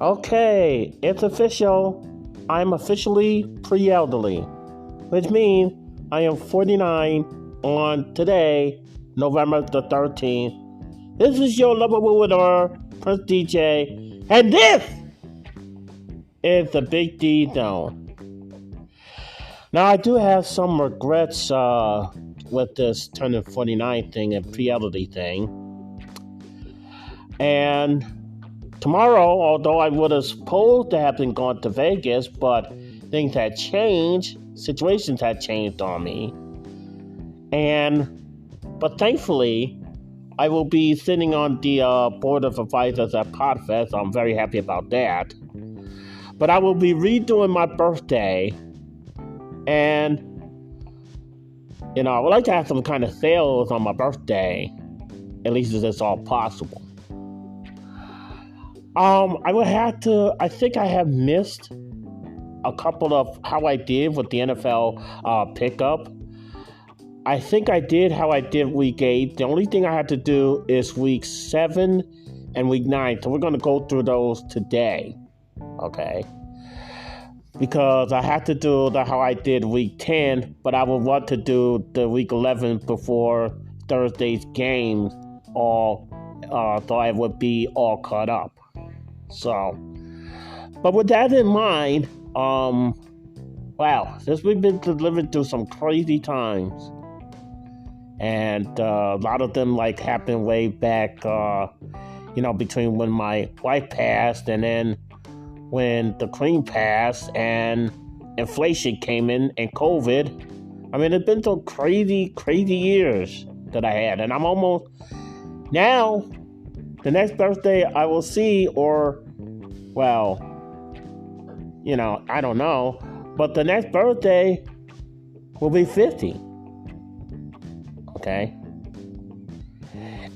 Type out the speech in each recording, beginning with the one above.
Okay, it's official. I'm officially pre-elderly, which means I am 49 on today, November the 13th. This is your lovable winner, Prince DJ, and this is the Big D Zone. Now, I do have some regrets with this turning 49 thing and pre-elderly thing. And tomorrow, although I would have supposed to have been going to Vegas, but things had changed, situations had changed on me. But thankfully, I will be sitting on the board of advisors at Podfest. I'm very happy about that. But I will be redoing my birthday, and I would like to have some kind of sales on my birthday, at least if it's all possible. I would have to. I think I have missed a couple of how I did with the NFL pickup. I think I did how I did week 8. The only thing I had to do is week 7 and week 9. So we're going to go through those today. Okay. Because I had to do how I did week 10, but I would want to do the week 11 before Thursday's game, so I would be all caught up. So, but with that in mind, wow, since we've been living through some crazy times, and a lot of them happened way back, between when my wife passed and then when the Queen passed and inflation came in and COVID. I mean, it's been some crazy, crazy years that I had, and I'm almost now. The next birthday I will see, I don't know, but the next birthday will be 50. Okay?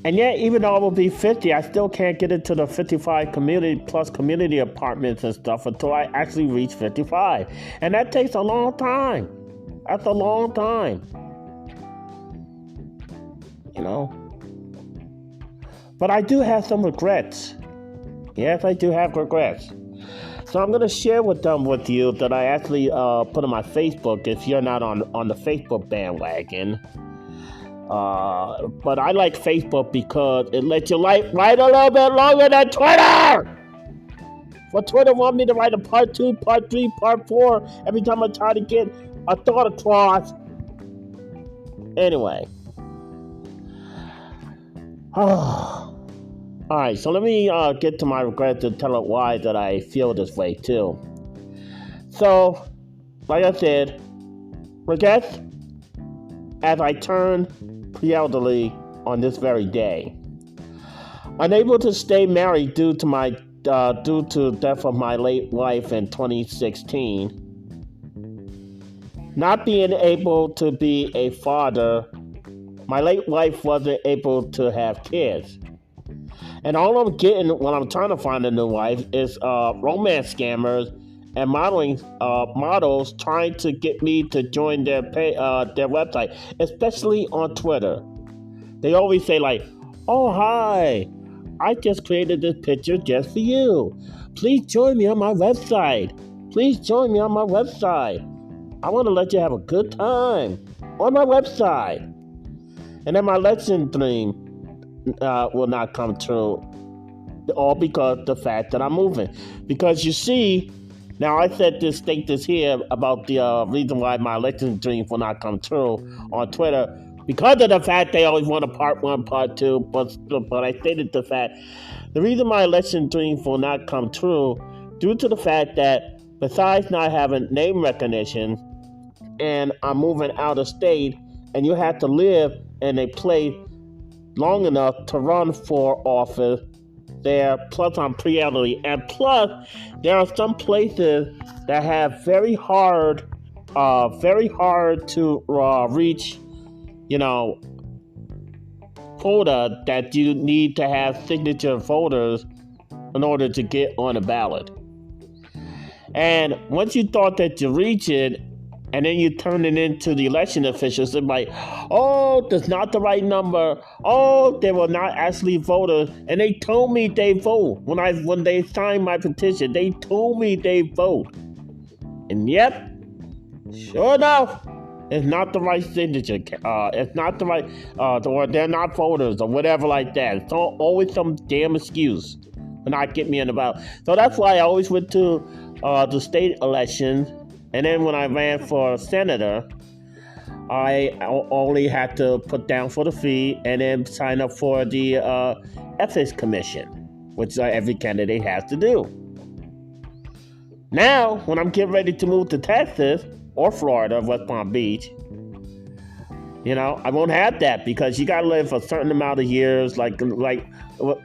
And yet, even though I will be 50, I still can't get into the 55 community apartments and stuff until I actually reach 55. And that takes a long time. That's a long time. But I do have some regrets. Yes, I do have regrets. So I'm going to share with you that I actually put on my Facebook if you're not on the Facebook bandwagon. But I like Facebook because it lets you write a little bit longer than Twitter. For Twitter want me to write a part 2, part 3, part 4 every time I try to get a thought across. Anyway. Alright, so let me get to my regret to tell it why that I feel this way too. So, like I said, regrets as I turn pre-elderly on this very day. Unable to stay married due to death of my late wife in 2016. Not being able to be a father. My late wife wasn't able to have kids. And all I'm getting when I'm trying to find a new wife is romance scammers and models trying to get me to join their website, especially on Twitter. They always say "Oh hi, I just created this picture just for you. Please join me on my website. Please join me on my website. I want to let you have a good time on my website." And then my election dream will not come true, all because the fact that I'm moving. Because you see, now I state this here about the reason why my election dreams will not come true on Twitter, because of the fact they always want a part 1, part 2, but I stated the fact, the reason my election dreams will not come true, due to the fact that besides not having name recognition, and I'm moving out of state, and you have to live in a place long enough to run for office there, plus I'm pre-elderly, and plus there are some places that have very hard to reach, quota that you need to have signature voters in order to get on a ballot. And once you thought that you reach it, And then you turn it into the election officials and like, oh, that's not the right number. Oh, they were not actually voters. And they told me they vote. When they signed my petition, they told me they vote. And yep, sure enough, it's not the right signature. It's not the right, or they're not voters or whatever like that. It's always some damn excuse for not getting me in the ballot. So that's why I always went to the state election. And then when I ran for senator, I only had to put down for the fee and then sign up for the ethics commission, which every candidate has to do. Now, when I'm getting ready to move to Texas or Florida, West Palm Beach, I won't have that because you got to live a certain amount of years. Like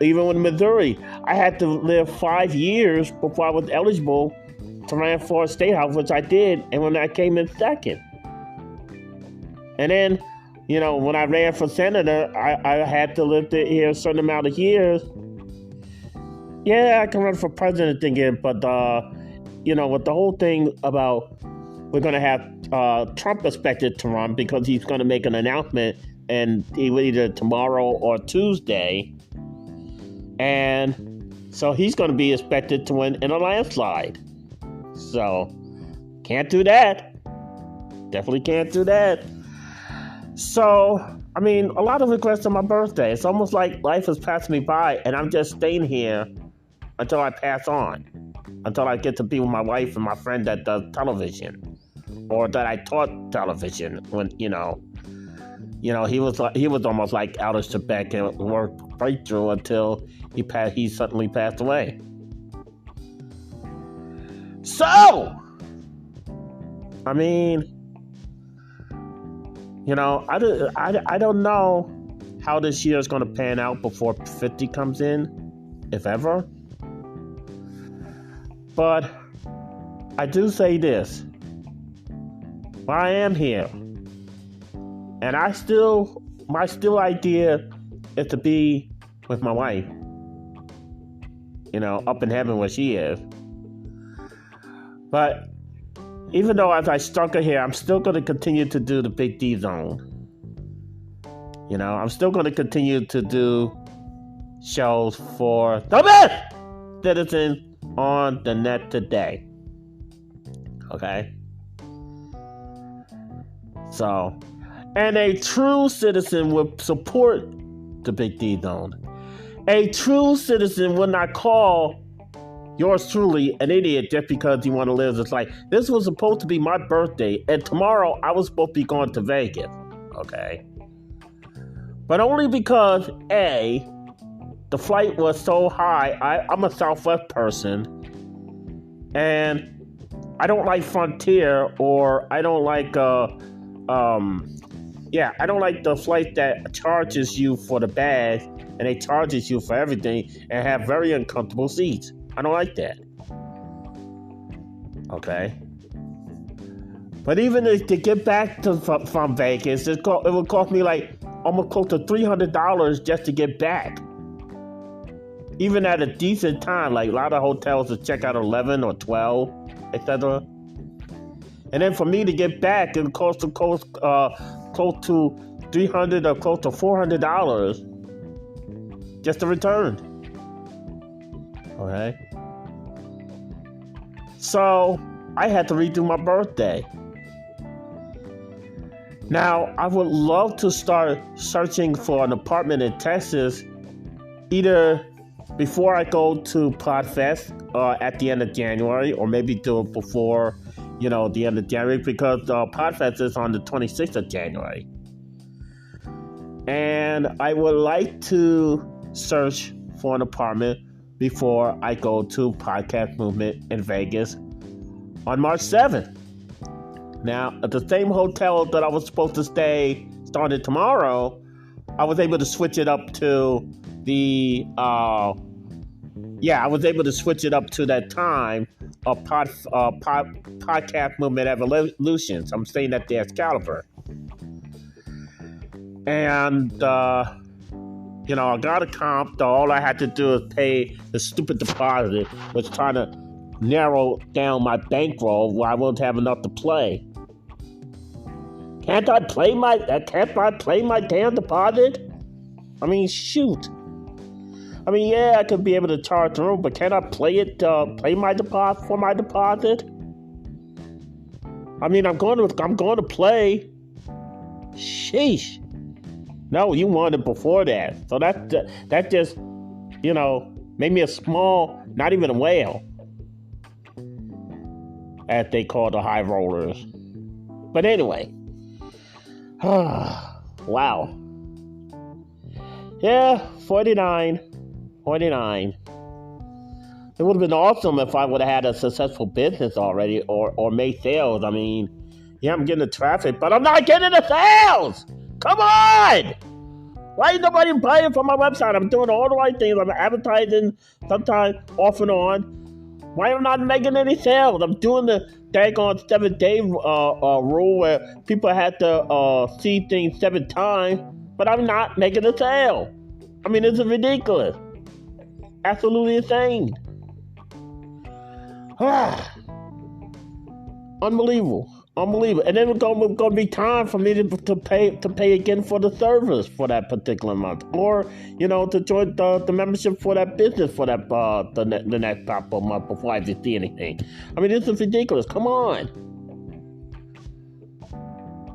even in Missouri, I had to live 5 years before I was eligible to run for a state house, which I did, and when I came in second. And then, when I ran for senator, I had to live here a certain amount of years. Yeah, I can run for president again, but, with the whole thing about we're going to have Trump expected to run because he's going to make an announcement and either tomorrow or Tuesday. And so he's going to be expected to win in a landslide. So, can't do that. Definitely can't do that. So, a lot of regrets on my birthday. It's almost like life has passed me by and I'm just staying here until I pass on. Until I get to be with my wife and my friend that does television. Or that I taught television when, he was almost like out of Quebec and worked right through until he suddenly passed away. So, I don't know how this year is going to pan out before 50 comes in, if ever. But I do say this. I am here. And my still idea is to be with my wife, up in heaven where she is. But even though as I struggle here, I'm still going to continue to do the Big D Zone. I'm still going to continue to do shows for the best citizen on the net today. Okay? So, and a true citizen will support the Big D Zone. A true citizen will not call yours truly an idiot just because you want to live this life. This was supposed to be my birthday, and tomorrow I was supposed to be going to Vegas. Okay? But only because, A, the flight was so high. I'm a Southwest person, and I don't like Frontier, or I don't like, I don't like the flight that charges you for the bag, and they charges you for everything, and have very uncomfortable seats. I don't like that. Okay? But even if to get back from Vegas, it would cost me like almost close to $300 just to get back. Even at a decent time, like a lot of hotels will check out 11 or 12, etc. And then for me to get back, it costs close to $300 or close to $400 just to return. Okay. So I had to redo my birthday. Now, I would love to start searching for an apartment in Texas, either before I go to Podfest at the end of January, or maybe do it before, the end of January, because Podfest is on the 26th of January. And I would like to search for an apartment before I go to Podcast Movement in Vegas on March 7th. Now, at the same hotel that I was supposed to stay starting tomorrow, I was able to switch it up to that time of Podcast Movement Evolutions. I'm staying at the Excalibur. And, I got a comp. All I had to do is pay the stupid deposit, was trying to narrow down my bankroll where I won't have enough to play. Can't I play my damn deposit? I mean, shoot. I mean, yeah, I could be able to charge the room, but can't I play my deposit for my deposit? I mean, I'm going to play. Sheesh. No, you wanted before that. So that just, made me a small, not even a whale, as they call the high rollers. But anyway. Wow. Yeah, 49. It would have been awesome if I would have had a successful business already or made sales. I mean, yeah, I'm getting the traffic, but I'm not getting the sales. Come on! Why is nobody buying from my website? I'm doing all the right things. I'm advertising sometimes off and on. Why am I not making any sales? I'm doing the daggone 7-day rule where people have to see things 7 times, but I'm not making a sale. I mean, this is ridiculous. Absolutely insane. Unbelievable. And then it's going to be time for me to pay again for the service for that particular month, or to join the membership for that business for that the next couple of months before I just see anything. I mean, this is ridiculous. Come on,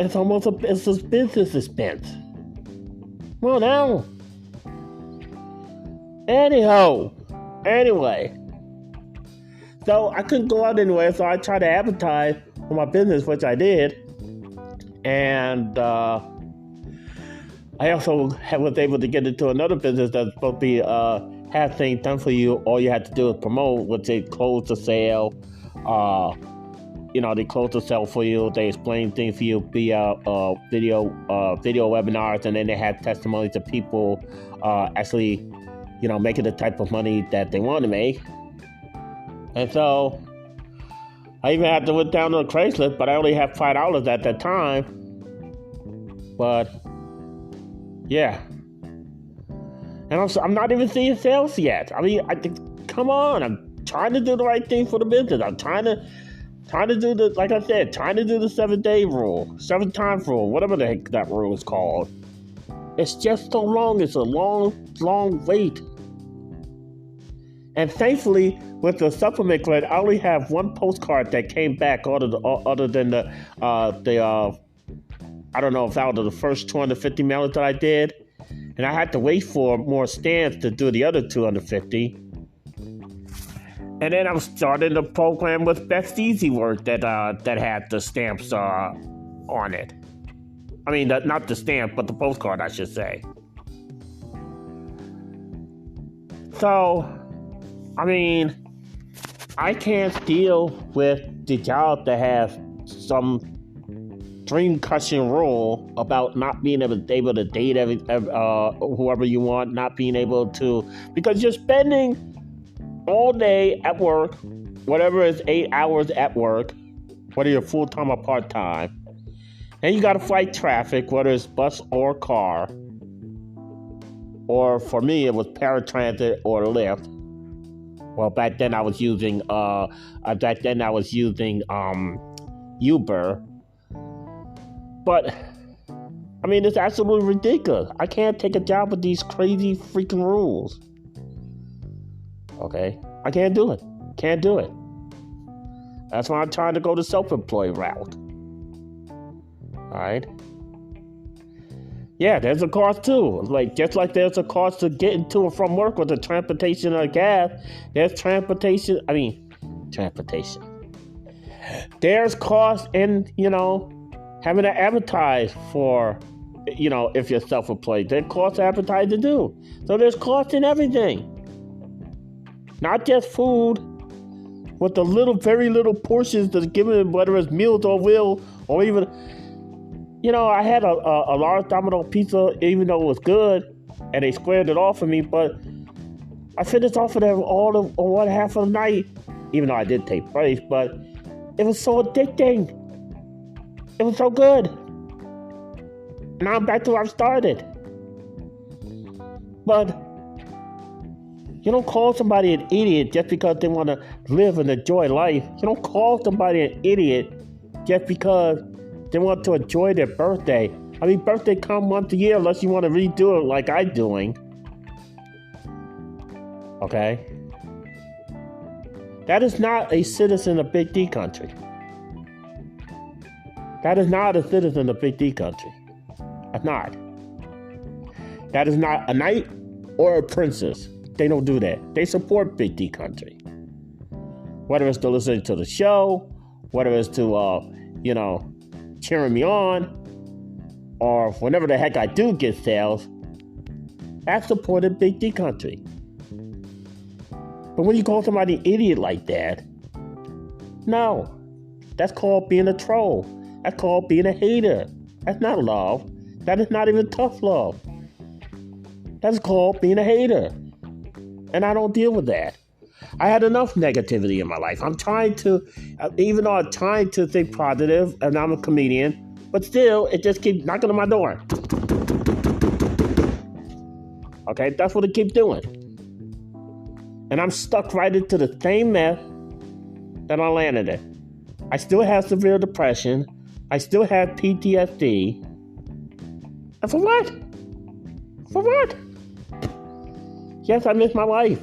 it's almost a business expense. Come on now. Anyway, so I couldn't go out anywhere, so I tried to advertise for my business, which I did, and I also was able to get into another business that's supposed to be have things done for you. All you have to do is promote, which they close the sale. They close the sale for you. They explain things for you via video webinars, and then they have testimonies of people actually, making the type of money that they want to make. And so I even had to look down on Craigslist, but I only had $5 at that time. But yeah, and I'm not even seeing sales yet. I mean, come on, I'm trying to do the right thing for the business. I'm trying to do the, like I said, trying to do the 7-day rule, 7 times rule, whatever the heck that rule is called. It's just so long. It's a long wait. And thankfully, with the supplement credit, I only have one postcard that came back other than the I don't know if out of the first 250 mailers that I did. And I had to wait for more stamps to do the other 250. And then I'm starting the program with Best Easy Work that had the stamps on it. I mean, not the stamp, but the postcard, I should say. So, I mean, I can't deal with the job that has some dream-crushing rule about not being able to date whoever you want, not being able to, because you're spending all day at work, whatever is 8 hours at work, whether you're full-time or part-time, and you got to fight traffic, whether it's bus or car, or for me, it was paratransit or Lyft. Well, back then I was using Uber. But I mean, it's absolutely ridiculous. I can't take a job with these crazy freaking rules. Okay, I can't do it. Can't do it. That's why I'm trying to go the self-employed route. All right. Yeah, there's a cost too. Just like there's a cost to getting to and from work with the transportation or gas, there's transportation. There's cost in, having to advertise for, if you're self-employed. There's cost to advertise to do. So there's cost in everything. Not just food, with the very little portions that's given, whether it's Meals on Wheels or even... I had a large Domino pizza, even though it was good, and they squared it off for me, but I finished off of them all of one half of the night, even though I did take breaks, but it was so addicting. It was so good. Now I'm back to where I started. But you don't call somebody an idiot just because they want to live and enjoy life. You don't call somebody an idiot just because They want to enjoy their birthday. I mean, birthday come once a year unless you want to redo it like I'm doing. Okay? That is not a citizen of Big D country. That is not a citizen of Big D country. That's not. That is not a knight or a princess. They don't do that. They support Big D country. Whether it's to listen to the show, whether it's to, cheering me on, or whenever the heck I do get sales, I supported Big D country. But when you call somebody an idiot like that, no. That's called being a troll. That's called being a hater. That's not love. That is not even tough love. That's called being a hater. And I don't deal with that. I had enough negativity in my life. I'm trying to, even though I'm trying to think positive, and I'm a comedian, but still, it just keeps knocking on my door. Okay, that's what it keeps doing. And I'm stuck right into the same mess that I landed in. I still have severe depression. I still have PTSD. And for what? For what? Yes, I miss my life.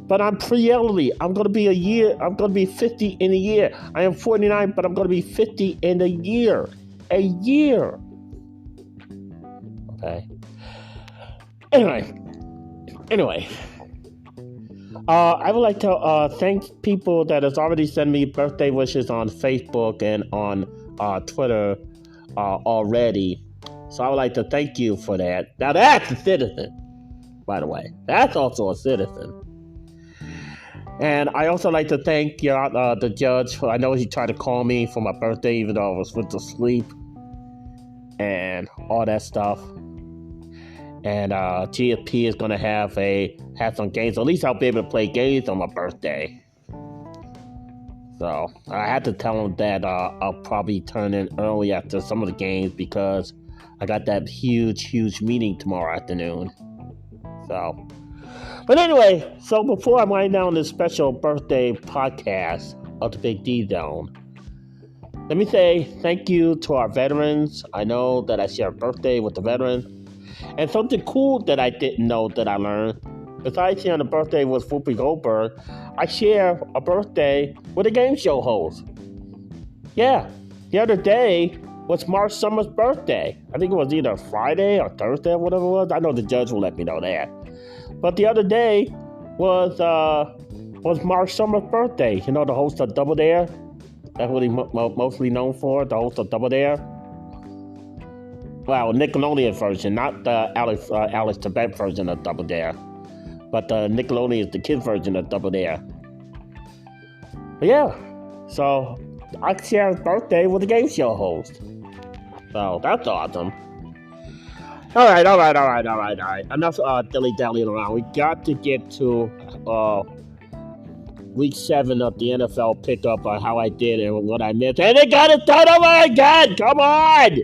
But I'm pre-elderly. I'm going to be 50 in a year. I am 49, but I'm going to be 50 in a year. A year. Okay. Anyway. I would like to thank people that has already sent me birthday wishes on Facebook and on Twitter already. So I would like to thank you for that. Now that's a citizen, by the way. That's also a citizen. And I also like to thank the judge. I know he tried to call me for my birthday, even though I was went to sleep and all that stuff. And GFP is going to have some games. At least I'll be able to play games on my birthday. So I had to tell him that I'll probably turn in early after some of the games because I got that huge meeting tomorrow afternoon. So, but anyway, so before I wind down this special birthday podcast of the Big D Zone, let me say thank you to our veterans. I know that I share a birthday with the veterans. And something cool that I didn't know that I learned, besides sharing a birthday with Whoopi Goldberg, I share a birthday with a game show host. Yeah, the other day was Mark Summers' birthday. I think it was either Friday or Thursday or whatever it was. I know the judge will let me know that. But the other day was Mark Summers' birthday. You know, the host of Double Dare? That's what he's mostly known for, the host of Double Dare. Well, Nickelodeon version, not the Alex Trebek version of Double Dare. But the Nickelodeon is the kids version of Double Dare. But yeah, so I share his birthday with a game show host. So that's awesome. All right. Enough dilly-dallying around. We got to get to week 7 of the NFL pickup on how I did and what I missed. And they got it done over again! Come on!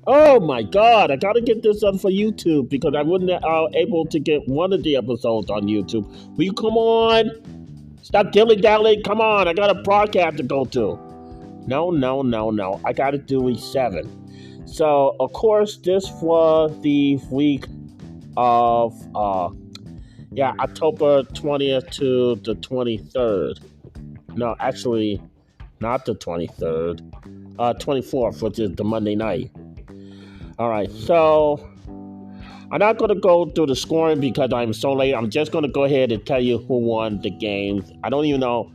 Oh my God, I gotta get this up for YouTube because I wasn't able to get one of the episodes on YouTube. Will you come on? Stop dilly-dallying. Come on, I got a broadcast to go to. No. I gotta do week 7. So, of course, this was the week of, October 20th to the 23rd. No, actually, not the 23rd. 24th, which is the Monday night. All right, so I'm not going to go through the scoring because I'm so late. I'm just going to go ahead and tell you who won the games. I don't even know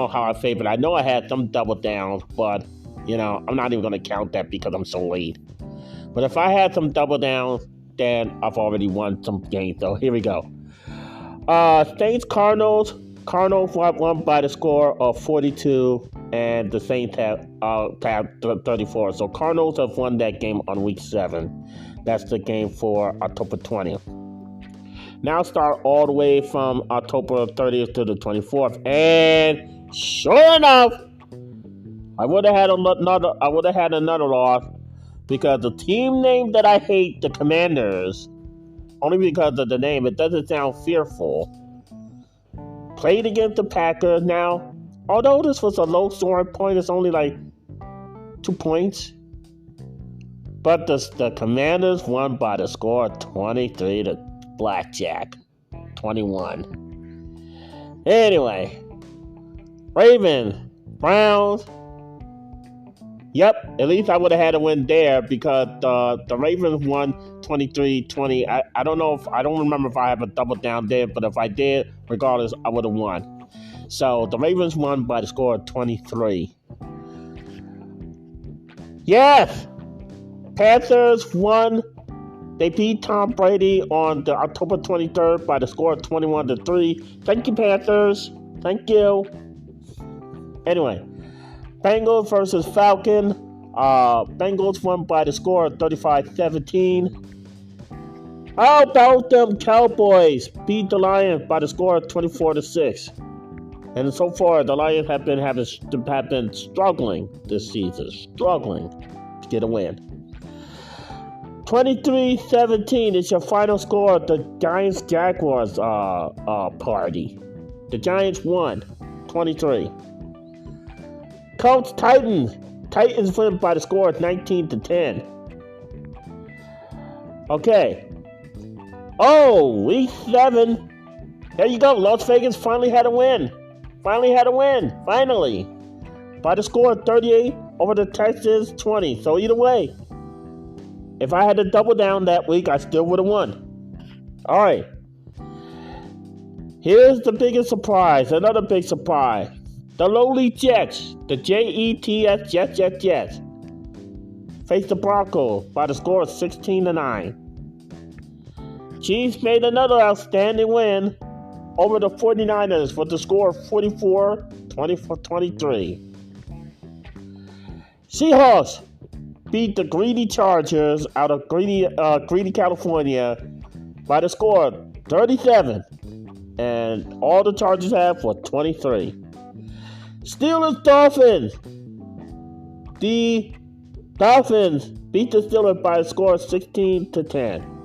how I favored. I know I had some double downs, but, I'm not even going to count that because I'm so late. But if I had some double downs, then I've already won some games. So here we go. Saints Cardinals. Cardinals won by the score of 42, and the Saints have 34. So Cardinals have won that game on week 7. That's the game for October 20th. Now start all the way from October 30th to the 24th, and sure enough, I would have had another loss because the team name that I hate, the Commanders, only because of the name, it doesn't sound fearful, played against the Packers. Now, although this was a low scoring point, it's only like 2 points. But the Commanders won by the score of 23 to Blackjack 21. Anyway, Ravens, Browns. Yep, at least I would have had a win there because the Ravens won 23-20. I don't remember if I have a double down there, but if I did, regardless, I would have won. So the Ravens won by the score of 23. Yes! Panthers won. They beat Tom Brady on the October 23rd by the score of 21-3. Thank you, Panthers. Thank you. Anyway, Bengals versus Falcon. Bengals won by the score of 35-17. How about them Cowboys beat the Lions by the score of 24-6? And so far, the Lions have been struggling this season, struggling to get a win. 23-17 is your final score of the Giants-Jaguars party. The Giants won 23. Colts-Titans. Titans win by the score of 19-10. Okay. Oh, week 7. There you go. Las Vegas finally had a win. Finally. By the score of 38 over the Texans 20. So either way, if I had to double down that week, I still would have won. All right. Here's the biggest surprise. Another big surprise. The lowly Jets. The Jets. Jets. Face the Broncos by the score of 16-9. Chiefs made another outstanding win over the 49ers with the score of 44-23. Seahawks beat the greedy Chargers out of greedy California by the score of 37. And all the Chargers have for 23. Steelers Dolphins. The Dolphins beat the Steelers by a score of 16-10.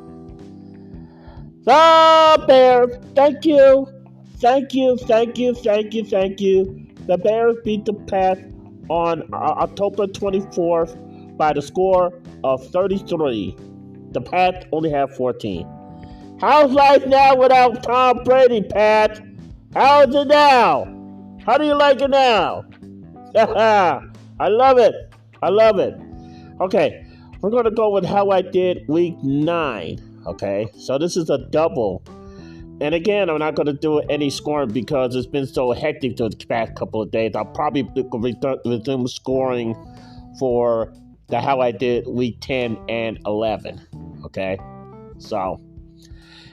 The Bears, thank you. The Bears beat the Pats on October 24th by the score of 33. The Pats only have 14. How's life now without Tom Brady, Pat? How is it now? How do you like it now? I love it. Okay, we're going to go with how I did week 9. Okay, so this is a double. And again, I'm not going to do any scoring because it's been so hectic the past couple of days. I'll probably resume scoring for the how I did week 10 and 11. Okay, so.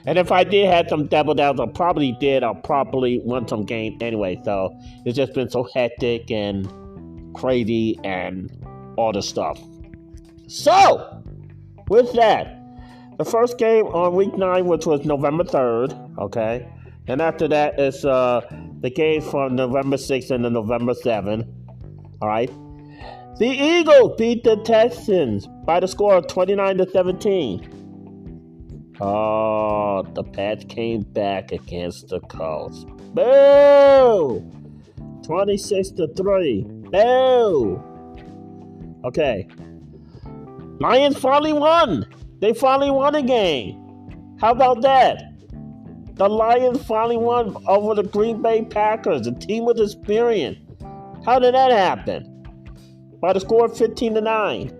And if I did have some double downs, I'll probably won some games anyway. So it's just been so hectic and crazy and all the stuff. So, with that, the first game on week 9, which was November 3rd, okay? And after that is the games from November 6th and November 7th, all right? The Eagles beat the Texans by the score of 29-17. Oh, the Pats came back against the Colts. Boo! 26-3. Boo! Okay. Lions finally won. They finally won a game. How about that? The Lions finally won over the Green Bay Packers, a team with experience. How did that happen? By the score of 15-9.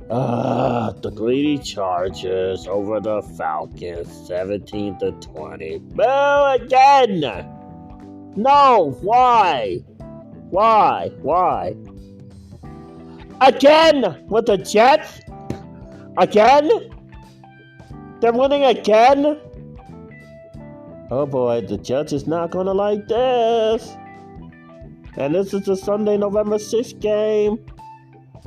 The greedy Chargers over the Falcons, 17-20. Boo again! No, why? Again with the Jets? Again? They're winning again? Oh boy, the Jets is not gonna like this. And this is the Sunday, November 6th game.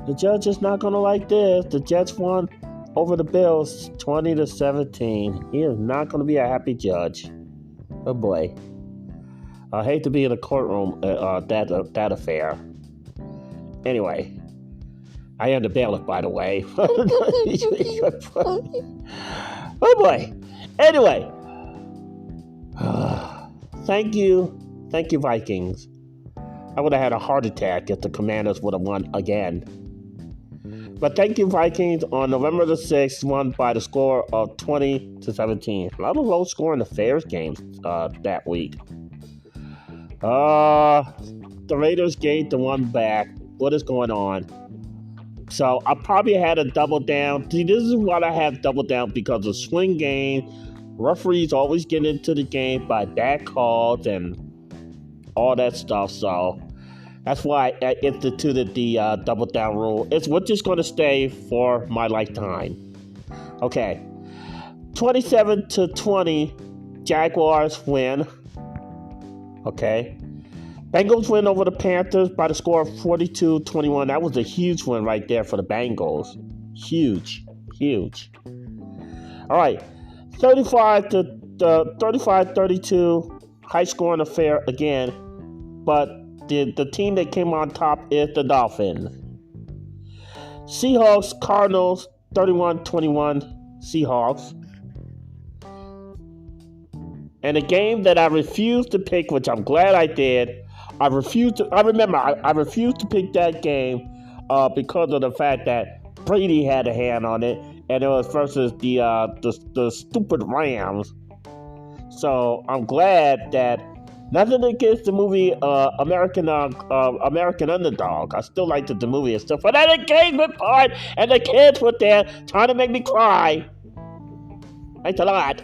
The Jets is not gonna like this. The Jets won over the Bills 20-17. He is not gonna be a happy judge. Oh boy. I hate to be in the courtroom that affair. Anyway. I am the bailiff, by the way. Oh boy. Anyway. Thank you, Vikings. I would have had a heart attack if the Commanders would have won again. But thank you, Vikings, on November the 6th, won by the score of 20-17. A lot of low-scoring affairs games that week. The Raiders gained the one back. What is going on? So I probably had a double down. See, this is what I have double down because of swing game. Referees always get into the game by bad calls and all that stuff. So that's why I instituted the double down rule. We're just going to stay for my lifetime. Okay. 27-20, Jaguars win. Okay. Bengals win over the Panthers by the score of 42-21. That was a huge win right there for the Bengals. Huge. All right. 35-32, high scoring affair again. But the team that came on top is the Dolphins. Seahawks, Cardinals, 31-21, Seahawks. And a game that I refused to pick, which I'm glad I did. I refused to pick that game because of the fact that Brady had a hand on it, and it was versus the stupid Rams. So I'm glad that nothing against the movie American Underdog. I still liked the movie and stuff, but that engagement part and the kids were there trying to make me cry. Thanks a lot.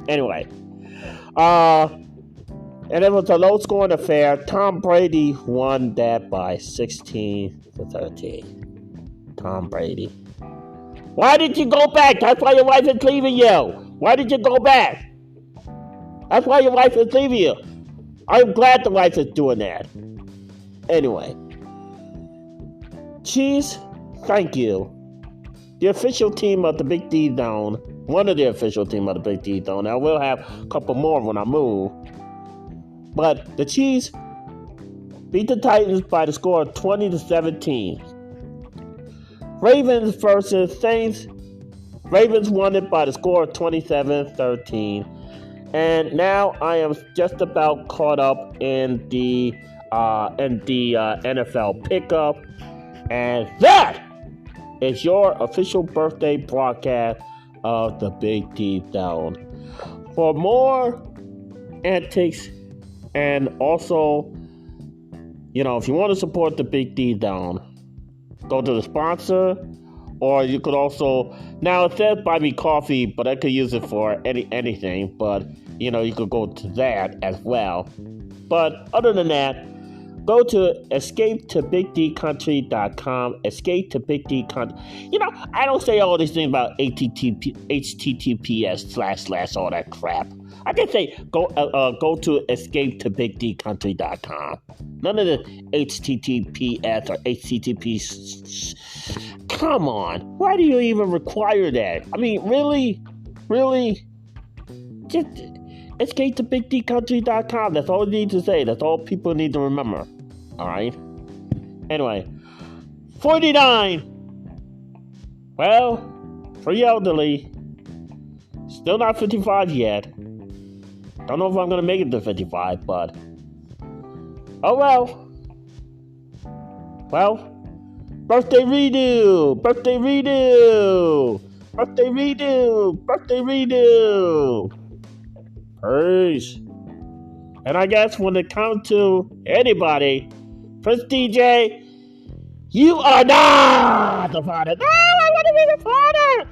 Anyway, and it was a low-scoring affair. Tom Brady won that by 16-13. Tom Brady. Why did you go back? That's why your wife is leaving you. Why did you go back? That's why your wife is leaving you. I'm glad the wife is doing that. Anyway. Chiefs, thank you. The official team of the Big D Zone. One of the official team of the Big D Zone. I will have a couple more when I move. But the Chiefs beat the Titans by the score of 20-17. Ravens versus Saints. Ravens won it by the score of 27-13. And now I am just about caught up in the NFL pickup. And that is your official birthday broadcast of the Big D Zone. For more antics, and also, if you want to support the Big D Zone, go to the sponsor, or you could also, now it says buy me coffee, but I could use it for anything, but, you could go to that as well. But other than that, go to escapetobigdcountry.com, escapetobigdcountry. I don't say all these things about HTTPS / all that crap. I just say go to escapetobigdcountry.com. None of the HTTPS or HTTP. Come on. Why do you even require that? I mean, really? Just escapetobigdcountry.com. That's all you need to say. That's all people need to remember. All right? Anyway. 49. Well, for the elderly. Still not 55 yet. Don't know if I'm going to make it to 55, but... Oh, well. Well. Birthday redo! Peace. And I guess when it comes to anybody, Prince DJ, you are not the father. No, I want to be the father!